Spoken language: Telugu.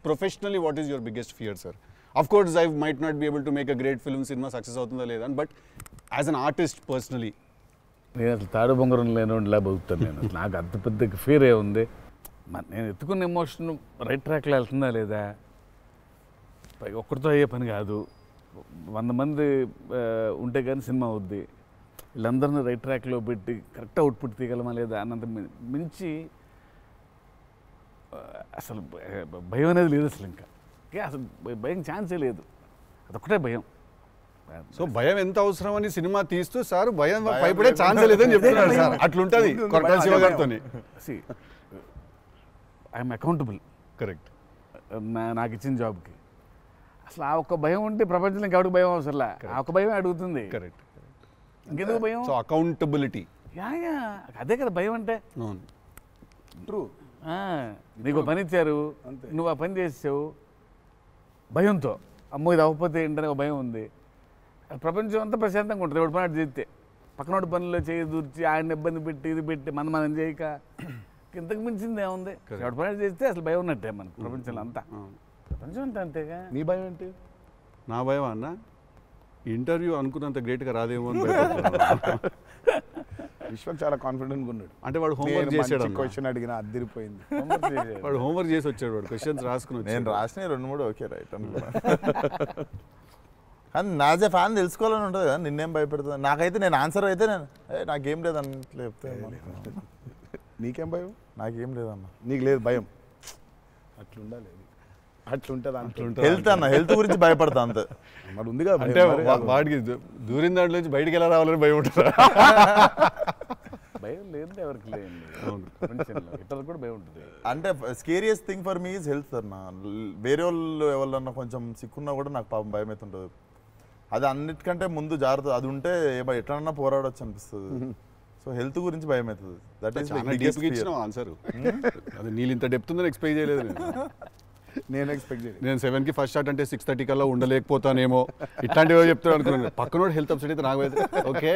professionally, what is your biggest fear, sir? Of course, I might not be able to make a great film, cinema success అవుతుందా లేదా, but as an artist personally. నేను అసలు తాడు బొంగరం లేనిలా బతుకుతాను నేను. నాకు అంత పెద్ద ఫీర్ ఏ ఉంది. నేను ఎత్తుకున్న ఎమోషన్ రైట్ ట్రాక్లో వెళ్తుందా లేదా, పైగా ఒక్కరితో అయ్యే పని కాదు. 100 మంది ఉంటే కానీ సినిమా అవుద్ది. వీళ్ళందరినీ రైట్ ట్రాక్లో పెట్టి కరెక్ట్ అవుట్పుట్ తీయగలమా లేదా అన్నంత మించి అసలు భయం అనేది లేదు అసలు. ఇంకా అసలు భయం ఛాన్సే లేదు, అదొక్కటే భయం. సో భయం ఎంత అవసరం అని సినిమా తీస్తూ సార్ భయం భయపడే ఛాన్స్ లేదని చెప్తున్నాడు సార్. అట్లుంటది కొరటాల శివ గారితో. I'm accountable. కరెక్ట్. నాకు ఇచ్చిన జాబ్కి అసలు ఆ ఒక్క భయం ఉంటే ప్రపంచంలో ఇంకెవరికి భయం అవసరంలా. ఆ ఒక్క భయమే అడుగుతుంది. కరెక్ట్. ఇంకెందుకు భయం? So accountability. యా అదే కదా భయం అంటే. ట్రూ. నీకు పని ఇచ్చారు, నువ్వు ఆ పని చేసావు భయంతో, అమ్మో ఇది అవ్వకపోతే ఏంటనే ఒక భయం ఉంది. ప్రపంచం అంతా ప్రశాంతంగా ఉంటుంది ఎవడు పని అటు చేస్తే. పక్కనోడి పనుల్లో చేయి దూర్చి ఆయన ఇబ్బంది పెట్టి ఇది పెట్టి మనం చేయక ఇంతకు మించింది ఏముంది. ఎవడు పని చేస్తే అసలు భయం ఉన్నట్టే మనకు ప్రపంచంలో అంతా. ప్రపంచం అంతా అంతేగా. నీ భయం ఏంటి? నా భయం అన్న ఇంటర్వ్యూ అనుకున్నంత గ్రేట్గా రాదేమో అని. విశ్వక్ చాలా కాన్ఫిడెంట్గా ఉన్నాడు. అంటే వాడు హోంవర్క్ చేసాడు. క్వశ్చన్ అడిగినా అదిరిపోయింది. వాడు హోంవర్క్ చేసి వచ్చాడు. వాడు క్వశ్చన్స్ రాసుకుని. నేను రాసిన 2-3 ఓకే రైట్ అనుకున్నా. కానీ నాజే ఫ్యాన్ తెలుసుకోవాలని ఉంటుంది కదా, నిన్నేం భయపెడుతుంది. నాకైతే నేను ఆన్సర్ అయితే నేను నాకేం లేదు అన్నట్లు చెప్తే. నీకేం భయం? నాకేం లేదన్న. నీకు లేదు భయం? అట్లుండాలి. అట్లుంటుంది. హెల్త్ అన్న, హెల్త్ గురించి భయపడతా అంతే. మరి ఉంది కదా. అంటే వాడికి దూరిన దాంట్లో నుంచి బయటికి ఎలా రావాలని భయం ఉంటుంది. భయం లేదు ఎవరికి లేదు. ఇతరులకు కూడా భయం ఉంటుంది. అంటే scariest thing for me is health అన్న. వేరే వాళ్ళు ఎవరన్నా కొంచెం సిక్కున్నా కూడా నాకు పాపం భయం అవుతుంటుంది. అది అన్నిటికంటే ముందు జాగ్రత్త. అది ఉంటే ఎట్లన్నా పోరాడొచ్చు అనిపిస్తుంది. సో హెల్త్ గురించి భయం అవుతుంది. That is answer. అది నీళ్ళు ఇంత డెప్త్ ఉందని ఎక్స్పెక్ట్ చేయలేదు నేను ఎక్స్పెక్ట్ చేయలేదు. నేను 7కి ఫస్ట్ షాట్ అంటే 6:30 కల్లా ఉండలేకపోతానేమో ఇట్లాంటివో చెప్తాను అనుకున్నాను. పక్కనోడు హెల్త్ అప్సెట్ అయితే నాకు ఓకే.